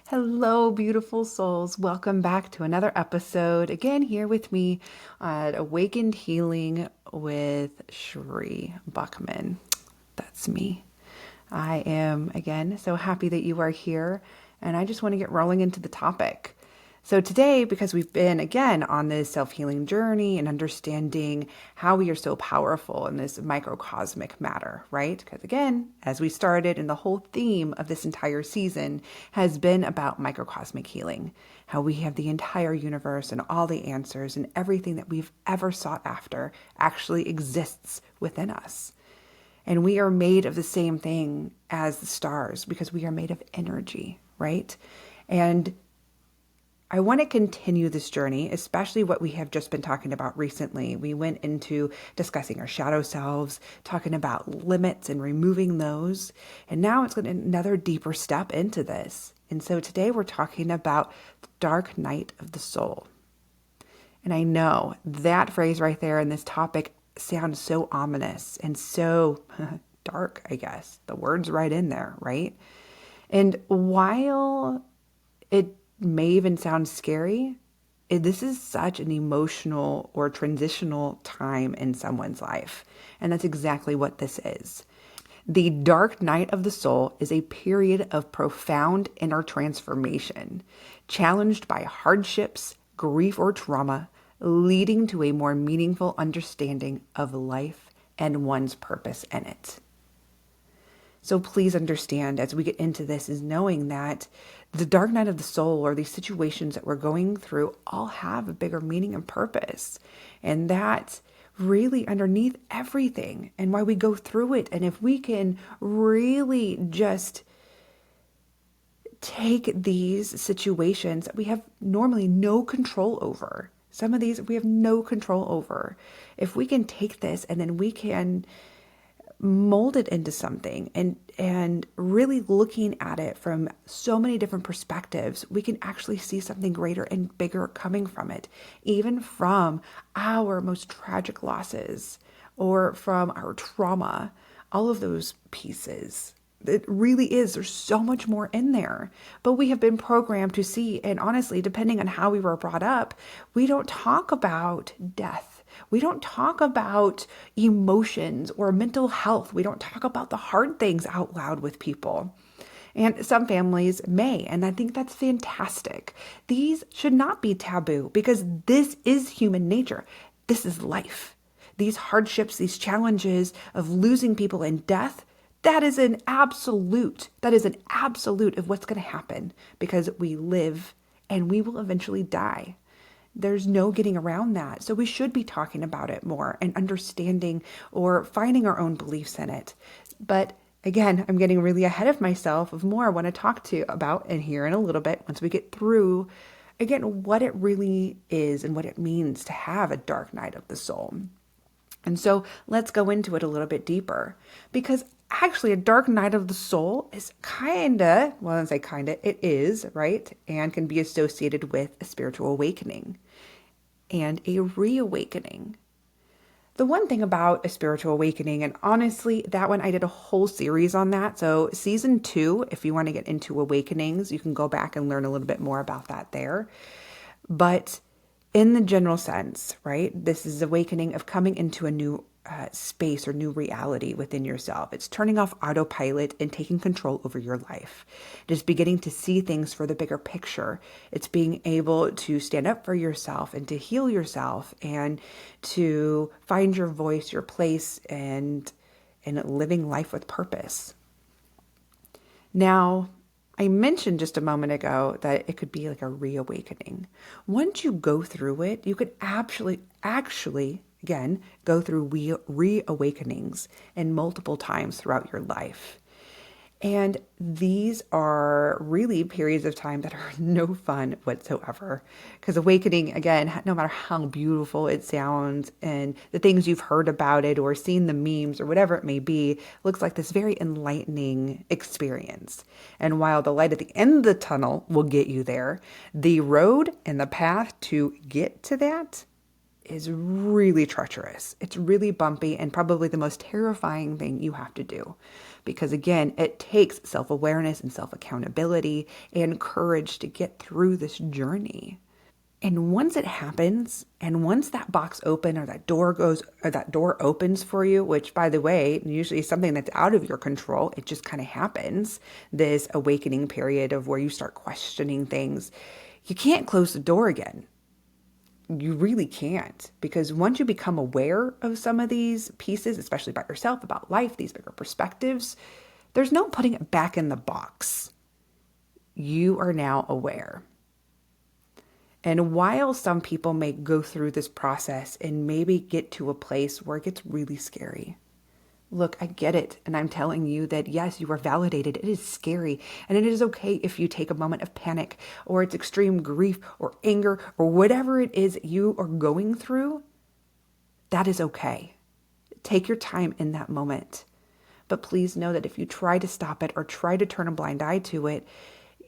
Hello, beautiful souls. Welcome back to another episode. Again, here with me at Awakened Healing with Sheree Buckman. That's me. I am, again, so happy that you are here, and I just want to get rolling into the topic. So today, because we've been again on this self-healing journey and understanding how we are so powerful in this microcosmic matter, right? Because again, as we started, and the whole theme of this entire season has been about microcosmic healing, how we have the entire universe and all the answers and everything that we've ever sought after actually exists within us. And we are made of the same thing as the stars because we are made of energy, right? And I want to continue this journey, especially what we have just been talking about recently. We went into discussing our shadow selves, talking about limits and removing those. And now it's another deeper step into this. And so today we're talking about the dark night of the soul. And I know that phrase right there in this topic sounds so ominous and so dark, I guess. The word's right in there, right? And while it may even sound scary, this is such an emotional or transitional time in someone's life. And that's exactly what this is. The dark night of the soul is a period of profound inner transformation, challenged by hardships, grief, or trauma, leading to a more meaningful understanding of life and one's purpose in it. So please understand as we get into this is knowing that the dark night of the soul or these situations that we're going through all have a bigger meaning and purpose. And that really underneath everything and why we go through it. And if we can really just take these situations that we have normally no control over. Some of these we have no control over. If we can take this and then we can mold it into something and really looking at it from so many different perspectives, we can actually see something greater and bigger coming from it, even from our most tragic losses or from our trauma, all of those pieces. It really is. There's so much more in there, but we have been programmed to see. And honestly, depending on how we were brought up, we don't talk about death. We don't talk about emotions or mental health. We don't talk about the hard things out loud with people. And some families may, and I think that's fantastic. These should not be taboo because this is human nature. This is life. These hardships, these challenges of losing people in death, that is an absolute. That is an absolute of what's going to happen because we live and we will eventually die. There's no getting around that. So we should be talking about it more and understanding or finding our own beliefs in it. But again, I'm getting really ahead of myself of more I want to talk to you about and here in a little bit once we get through, again, what it really is and what it means to have a dark night of the soul. And so let's go into it a little bit deeper because actually a dark night of the soul is well, I say it is, right? And can be associated with a spiritual awakening and a reawakening. The one thing about a spiritual awakening, and honestly, that one, I did a whole series on that. So season 2, if you want to get into awakenings, you can go back and learn a little bit more about that there. But in the general sense, right, this is awakening of coming into a new space or new reality within yourself. It's turning off autopilot and taking control over your life. Just beginning to see things for the bigger picture. It's being able to stand up for yourself and to heal yourself and to find your voice, your place, and living life with purpose. Now, I mentioned just a moment ago that it could be like a reawakening. Once you go through it, you could actually, again, go through reawakenings and multiple times throughout your life. And these are really periods of time that are no fun whatsoever. Because awakening, again, no matter how beautiful it sounds and the things you've heard about it or seen the memes or whatever it may be, looks like this very enlightening experience. And while the light at the end of the tunnel will get you there, the road and the path to get to that is really treacherous. It's really bumpy and probably the most terrifying thing you have to do. Because again, it takes self-awareness and self-accountability and courage to get through this journey. And once it happens, and once that box open or that door opens for you, which by the way, usually is something that's out of your control, it just kind of happens, this awakening period of where you start questioning things, you can't close the door again. You really can't, because once you become aware of some of these pieces, especially about yourself, about life, these bigger perspectives, there's no putting it back in the box. You are now aware. And while some people may go through this process and maybe get to a place where it gets really scary, look, I get it. And I'm telling you that yes, you are validated. It is scary. And it is okay if you take a moment of panic or it's extreme grief or anger or whatever it is you are going through. That is okay. Take your time in that moment. But please know that if you try to stop it or try to turn a blind eye to it,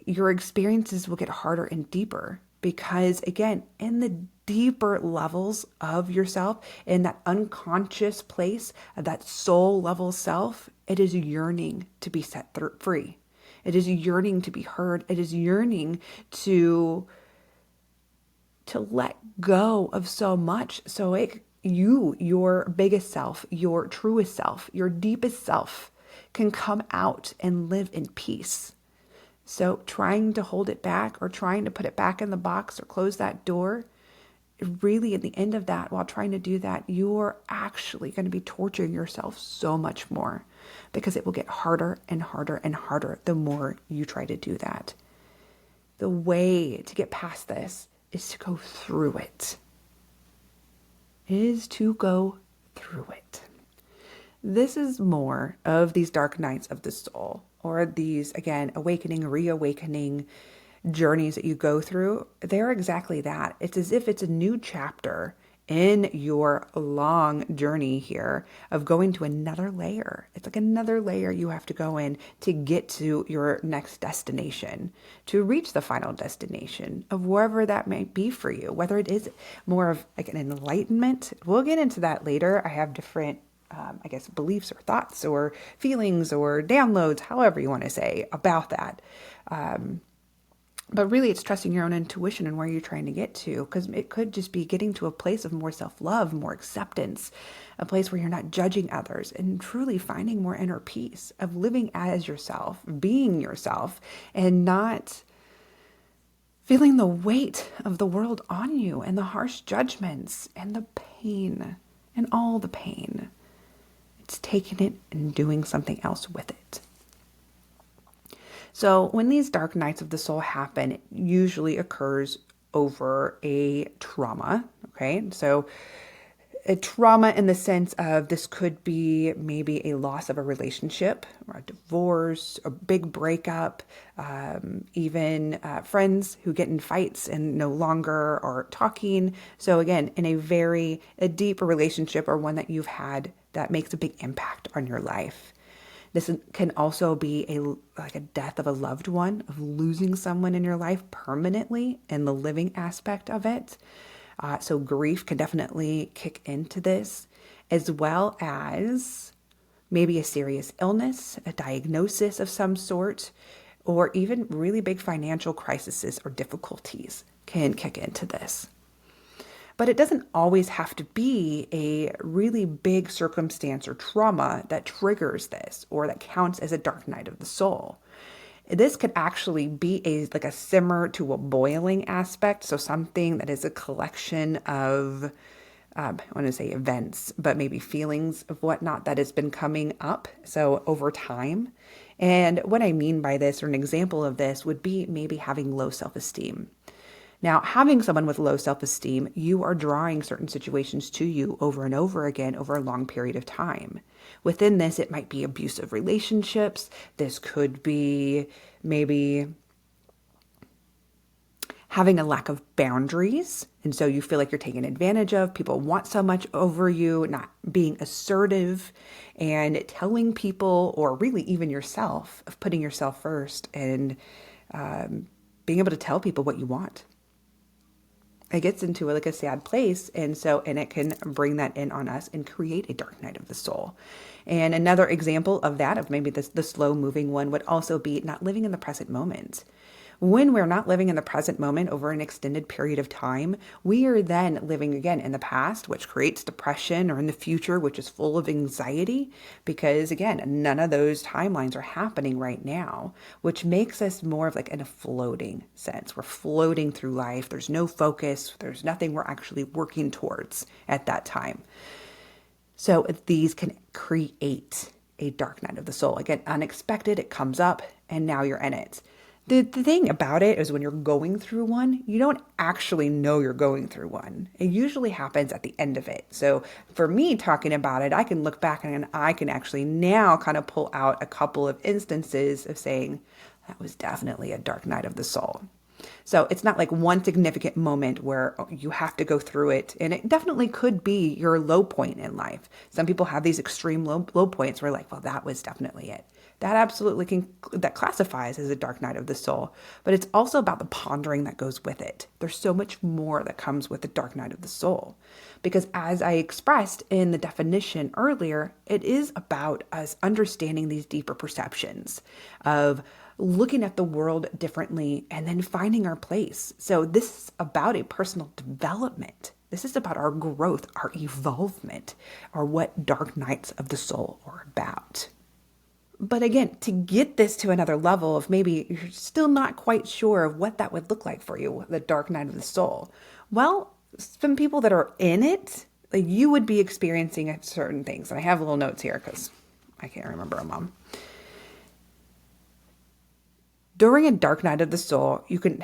your experiences will get harder and deeper. Because again, in the deeper levels of yourself, in that unconscious place of that soul level self, it is yearning to be set free. It is yearning to be heard. It is yearning to let go of so much. So your biggest self, your truest self, your deepest self can come out and live in peace. So trying to hold it back or trying to put it back in the box or close that door, really at the end of that, while trying to do that, you're actually going to be torturing yourself so much more because it will get harder and harder and harder the more you try to do that. The way to get past this is to go through it. Is to go through it. This is more of these dark nights of the soul, or these, again, awakening, reawakening journeys that you go through. They're exactly that. It's as if it's a new chapter in your long journey here of going to another layer. It's like another layer you have to go in to get to your next destination, to reach the final destination of wherever that might be for you, whether it is more of like an enlightenment. We'll get into that later. I have different beliefs or thoughts or feelings or downloads, however you want to say about that. But really it's trusting your own intuition and where you're trying to get to, because it could just be getting to a place of more self-love, more acceptance, a place where you're not judging others and truly finding more inner peace of living as yourself, being yourself, and not feeling the weight of the world on you and the harsh judgments and the pain and all the pain. It's taking it and doing something else with it. So when these dark nights of the soul happen, it usually occurs over a trauma. Okay. So a trauma in the sense of this could be maybe a loss of a relationship or a divorce, a big breakup, even friends who get in fights and no longer are talking. So again, in a deep relationship or one that you've had that makes a big impact on your life. This can also be a death of a loved one, of losing someone in your life permanently in the living aspect of it. So grief can definitely kick into this, as well as maybe a serious illness, a diagnosis of some sort, or even really big financial crises or difficulties can kick into this. But it doesn't always have to be a really big circumstance or trauma that triggers this or that counts as a dark night of the soul. This could actually be like a simmer to a boiling aspect. So something that is a collection of, I want to say events, but maybe feelings of whatnot that has been coming up. So over time. And what I mean by this, or an example of this, would be maybe having low self-esteem. Now, having someone with low self-esteem, you are drawing certain situations to you over and over again over a long period of time. Within this, it might be abusive relationships. This could be maybe having a lack of boundaries. And so you feel like you're taken advantage of. People want so much over you, not being assertive and telling people, or really even yourself, of putting yourself first and being able to tell people what you want. It gets into like a sad place. And it can bring that in on us and create a dark night of the soul. And another example of that, of maybe the slow moving one, would also be not living in the present moment. When we're not living in the present moment over an extended period of time, we are then living again in the past, which creates depression, or in the future, which is full of anxiety, because again, none of those timelines are happening right now, which makes us more of like in a floating sense. We're floating through life. There's no focus. There's nothing we're actually working towards at that time. So these can create a dark night of the soul. Again, unexpected, it comes up, and now you're in it. The thing about it is when you're going through one, you don't actually know you're going through one. It usually happens at the end of it. So for me talking about it, I can look back and I can actually now kind of pull out a couple of instances of saying, that was definitely a dark night of the soul. So it's not like one significant moment where you have to go through it. And it definitely could be your low point in life. Some people have these extreme low points where like, well, that was definitely it. That absolutely that classifies as a dark night of the soul. But it's also about the pondering that goes with it. There's so much more that comes with the dark night of the soul. Because as I expressed in the definition earlier, it is about us understanding these deeper perceptions of looking at the world differently and then finding our place. So this is about a personal development. This is about our growth, our evolvement, or what dark nights of the soul are about. But again, to get this to another level of maybe you're still not quite sure of what that would look like for you, the dark night of the soul. Well, some people that are in it, like you would be experiencing certain things. And I have little notes here because I can't remember them all. During a dark night of the soul, you can,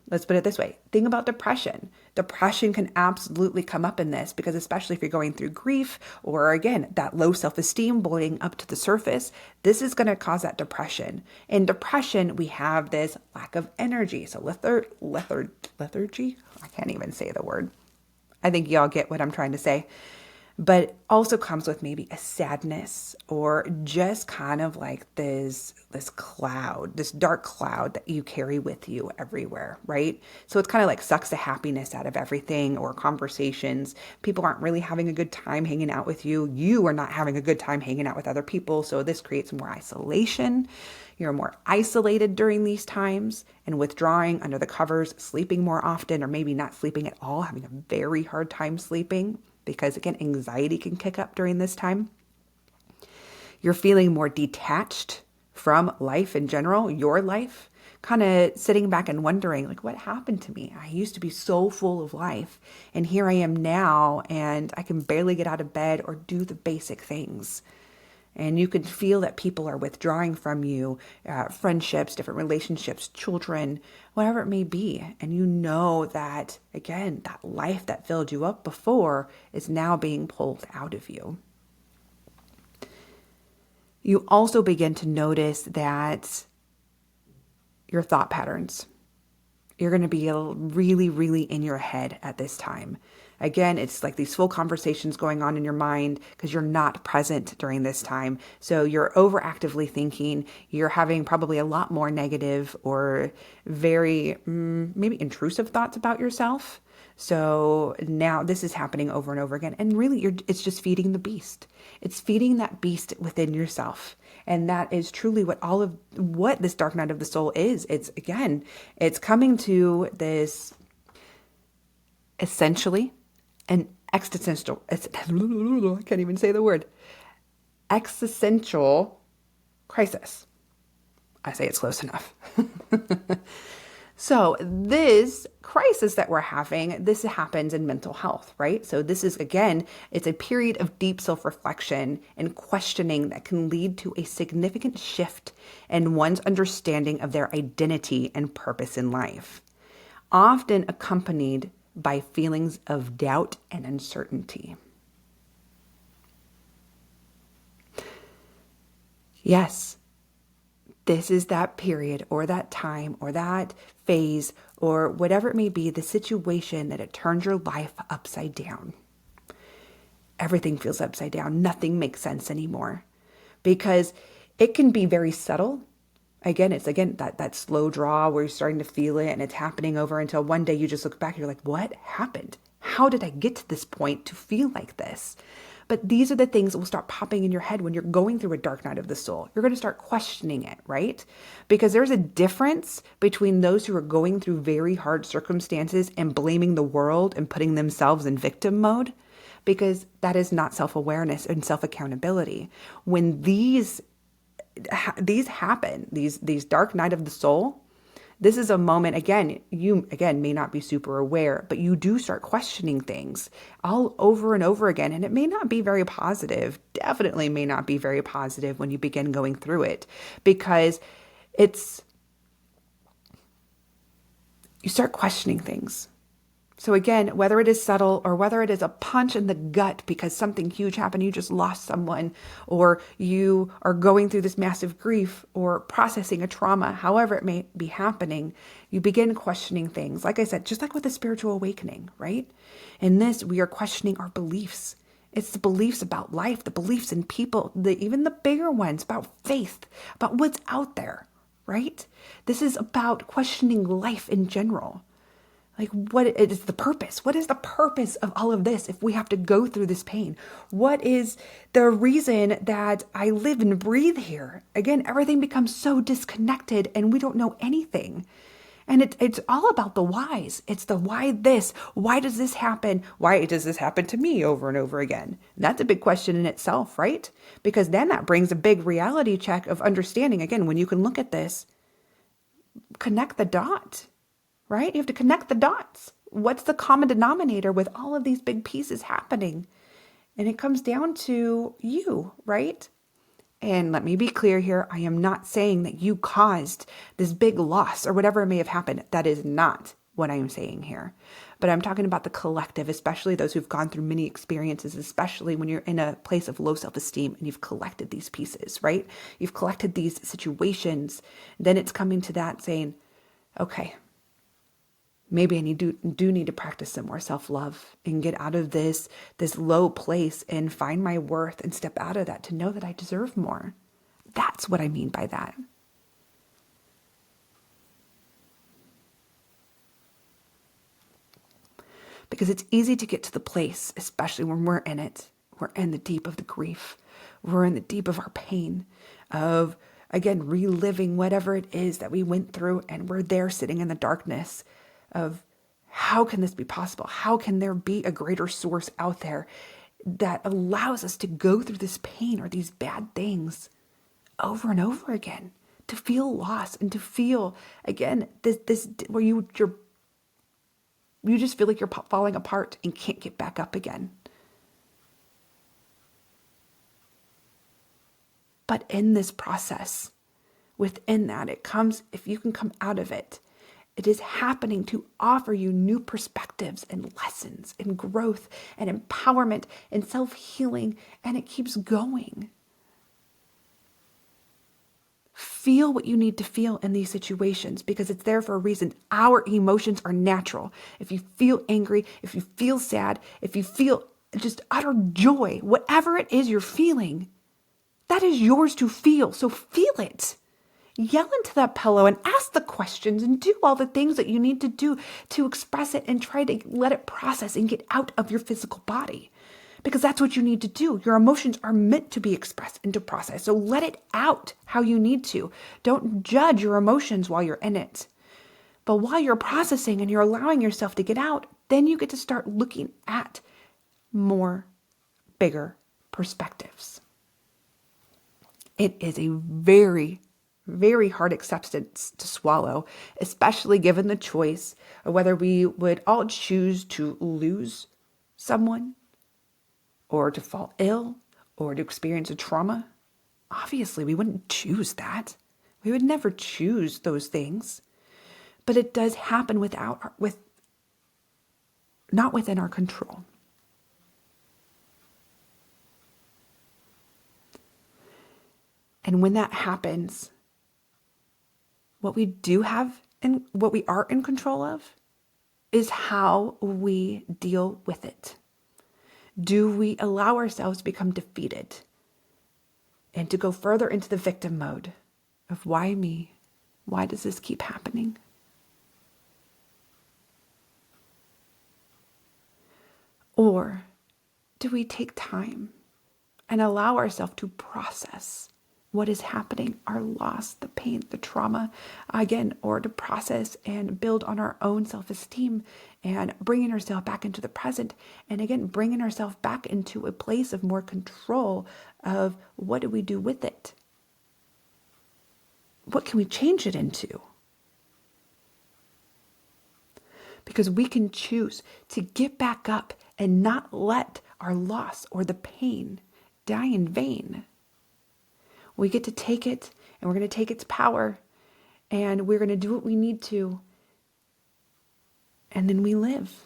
let's put it this way, think about depression. Depression can absolutely come up in this because especially if you're going through grief or again, that low self-esteem boiling up to the surface, this is going to cause that depression. In depression, we have this lack of energy. So lethargy, I can't even say the word. I think y'all get what I'm trying to say. But also comes with maybe a sadness or just kind of like this cloud, this dark cloud that you carry with you everywhere, right? So it's kind of like sucks the happiness out of everything or conversations. People aren't really having a good time hanging out with you. You are not having a good time hanging out with other people. So this creates more isolation. You're more isolated during these times and withdrawing under the covers, sleeping more often, or maybe not sleeping at all, having a very hard time sleeping. Because again, anxiety can kick up during this time. You're feeling more detached from life in general, your life, kind of sitting back and wondering, like, what happened to me? I used to be so full of life, and here I am now, and I can barely get out of bed or do the basic things. And you can feel that people are withdrawing from you, friendships, different relationships, children, whatever it may be. And you know that, again, that life that filled you up before is now being pulled out of you. You also begin to notice that your thought patterns, you're going to be really, really in your head at this time. Again, it's like these full conversations going on in your mind because you're not present during this time. So you're overactively thinking. You're having probably a lot more negative or very maybe intrusive thoughts about yourself. So now this is happening over and over again. And really, it's just feeding the beast. It's feeding that beast within yourself. And that is truly what this dark night of the soul is. It's coming to this essentially an existential, I can't even say the word, existential crisis. I say it's close enough. So this crisis that we're having, this happens in mental health, right? So this is, again, it's a period of deep self-reflection and questioning that can lead to a significant shift in one's understanding of their identity and purpose in life, often accompanied by feelings of doubt and uncertainty. Yes, this is that period or that time or that phase or whatever it may be, the situation that it turns your life upside down. Everything feels upside down. Nothing makes sense anymore because it can be very subtle Again, it's that slow draw where you're starting to feel it and it's happening over until one day you just look back and you're like, what happened? How did I get to this point to feel like this? But these are the things that will start popping in your head when you're going through a dark night of the soul. You're going to start questioning it, right? Because there's a difference between those who are going through very hard circumstances and blaming the world and putting themselves in victim mode, because that is not self-awareness and self-accountability. When these happen, these dark night of the soul, this is a moment, again, you may not be super aware, but you do start questioning things all over and over again. And it may not be very positive, definitely may not be very positive when you begin going through it, because you start questioning things. So again, whether it is subtle or whether it is a punch in the gut because something huge happened, you just lost someone, or you are going through this massive grief or processing a trauma, however it may be happening, you begin questioning things. Like I said, just like with a spiritual awakening, right? In this, we are questioning our beliefs. It's the beliefs about life, the beliefs in people, even the bigger ones, about faith, about what's out there, right? This is about questioning life in general. Like, what is the purpose? What is the purpose of all of this if we have to go through this pain? What is the reason that I live and breathe here? Again, everything becomes so disconnected and we don't know anything. And it's all about the whys. It's the why this, why does this happen? Why does this happen to me over and over again? And that's a big question in itself, right? Because then that brings a big reality check of understanding. Again, when you can look at this, connect the dot. Right? You have to connect the dots. What's the common denominator with all of these big pieces happening? And it comes down to you, right? And let me be clear here. I am not saying that you caused this big loss or whatever may have happened. That is not what I am saying here. But I'm talking about the collective, especially those who've gone through many experiences, especially when you're in a place of low self-esteem and you've collected these pieces, right? You've collected these situations. Then it's coming to that saying, okay, maybe I do need to practice some more self-love and get out of this low place and find my worth and step out of that to know that I deserve more. That's what I mean by that. Because it's easy to get to the place, especially when we're in it. We're in the deep of the grief. We're in the deep of our pain of, again, reliving whatever it is that we went through, and we're there sitting in the darkness of how can this be possible? How can there be a greater source out there that allows us to go through this pain or these bad things over and over again, to feel loss and to feel, again, this where you just feel like you're falling apart and can't get back up again. But in this process, within that, it comes, if you can come out of it, it is happening to offer you new perspectives and lessons and growth and empowerment and self-healing, and it keeps going. Feel what you need to feel in these situations because it's there for a reason. Our emotions are natural. If you feel angry, if you feel sad, if you feel just utter joy, whatever it is you're feeling, that is yours to feel. So feel it. Yell into that pillow and ask the questions and do all the things that you need to do to express it and try to let it process and get out of your physical body. Because that's what you need to do. Your emotions are meant to be expressed and to process. So let it out how you need to. Don't judge your emotions while you're in it. But while you're processing and you're allowing yourself to get out, then you get to start looking at more bigger perspectives. It is a very, very hard acceptance to swallow, especially given the choice of whether we would all choose to lose someone or to fall ill or to experience a trauma. Obviously, we wouldn't choose that. We would never choose those things. But it does happen not within our control. And when that happens, what we do have and what we are in control of is how we deal with it. Do we allow ourselves to become defeated and to go further into the victim mode? of why me? Why does this keep happening? Or do we take time and allow ourselves to process what is happening, our loss, the pain, the trauma, again, or to process and build on our own self-esteem and bringing ourselves back into the present, and again, bringing ourselves back into a place of more control of what do we do with it? What can we change it into? Because we can choose to get back up and not let our loss or the pain die in vain. We get to take it, and we're going to take its power, and we're going to do what we need to, and then we live.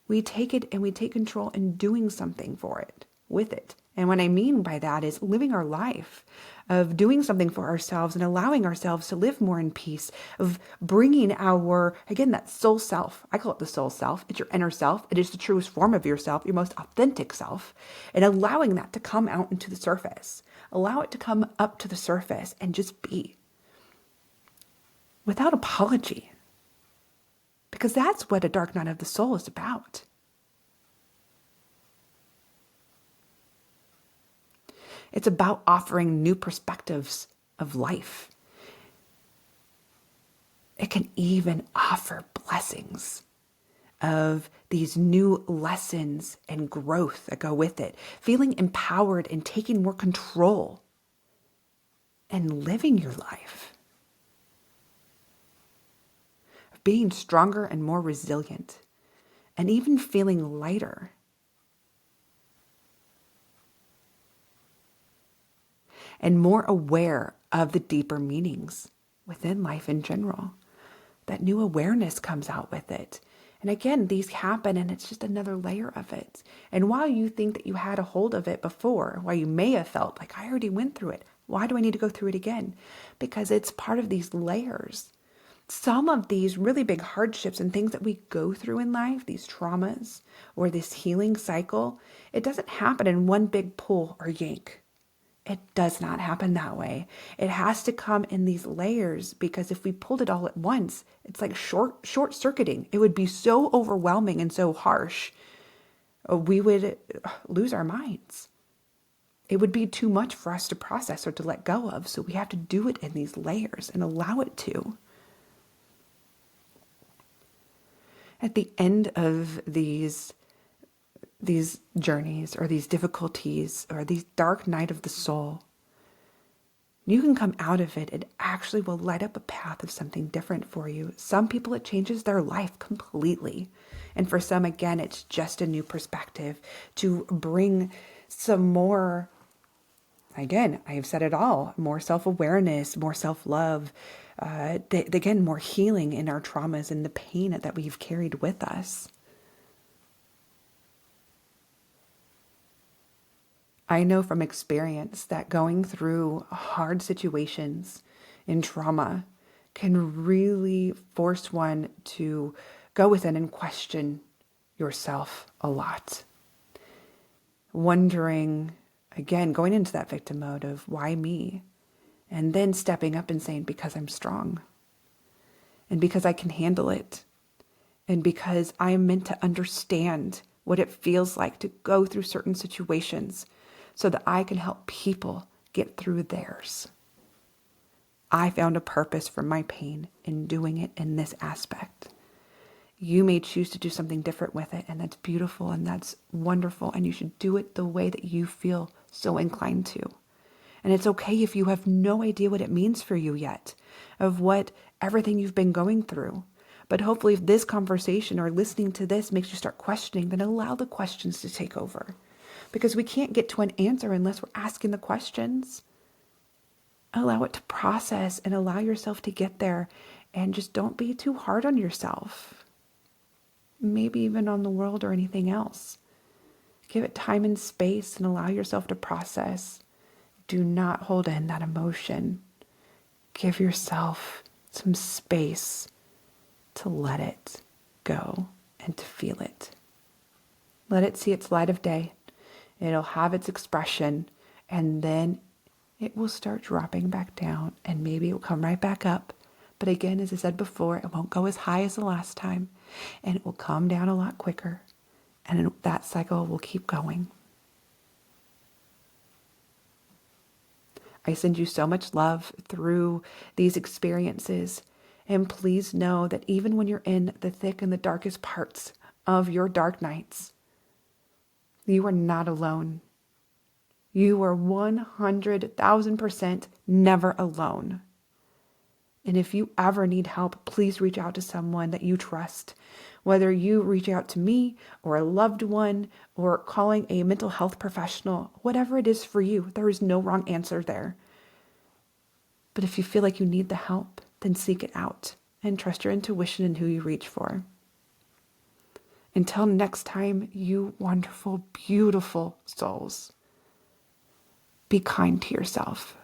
We take it and we take control in doing something for it, with it. And what I mean by that is living our life, of doing something for ourselves and allowing ourselves to live more in peace, of bringing our, again, that soul self. I call it the soul self. It's your inner self. It is the truest form of yourself, your most authentic self, and allowing that to come out into the surface. Allow it to come up to the surface and just be without apology. Because that's what a dark night of the soul is about. It's about offering new perspectives of life. It can even offer blessings of these new lessons and growth that go with it. Feeling empowered and taking more control and living your life. Being stronger and more resilient, and even feeling lighter. And more aware of the deeper meanings within life in general. That new awareness comes out with it. And again, these happen, and it's just another layer of it. And while you think that you had a hold of it before, while you may have felt like, I already went through it, why do I need to go through it again? Because it's part of these layers. Some of these really big hardships and things that we go through in life, these traumas or this healing cycle, it doesn't happen in one big pull or yank. It does not happen that way. It has to come in these layers, because if we pulled it all at once, it's like short circuiting. It would be so overwhelming and so harsh. We would lose our minds. It would be too much for us to process or to let go of. So we have to do it in these layers and allow it to. At the end of these journeys or these difficulties or these dark night of the soul, you can come out of it. It actually will light up a path of something different for you. Some people, it changes their life completely. And for some, again, it's just a new perspective to bring some more, again, I have said it all, more self-awareness, more self-love, again, more healing in our traumas and the pain that we've carried with us. I know from experience that going through hard situations in trauma can really force one to go within and question yourself a lot. Wondering, again, going into that victim mode of why me? And then stepping up and saying, because I'm strong. And because I can handle it. And because I am meant to understand what it feels like to go through certain situations so that I can help people get through theirs. I found a purpose for my pain in doing it in this aspect. You may choose to do something different with it, and that's beautiful and that's wonderful, and you should do it the way that you feel so inclined to. And it's okay if you have no idea what it means for you yet, of what everything you've been going through. But hopefully if this conversation or listening to this makes you start questioning, then allow the questions to take over. Because we can't get to an answer unless we're asking the questions. Allow it to process and allow yourself to get there. And just don't be too hard on yourself. Maybe even on the world or anything else. Give it time and space and allow yourself to process. Do not hold in that emotion. Give yourself some space to let it go and to feel it. Let it see its light of day. It'll have its expression, and then it will start dropping back down, and maybe it will come right back up. But again, as I said before, it won't go as high as the last time, and it will come down a lot quicker, and that cycle will keep going. I send you so much love through these experiences, and please know that even when you're in the thick and the darkest parts of your dark nights, you are not alone. You are 100,000% never alone. And if you ever need help, please reach out to someone that you trust. Whether you reach out to me or a loved one or calling a mental health professional, whatever it is for you, there is no wrong answer there. But if you feel like you need the help, then seek it out and trust your intuition and who you reach for. Until next time, you wonderful, beautiful souls, be kind to yourself.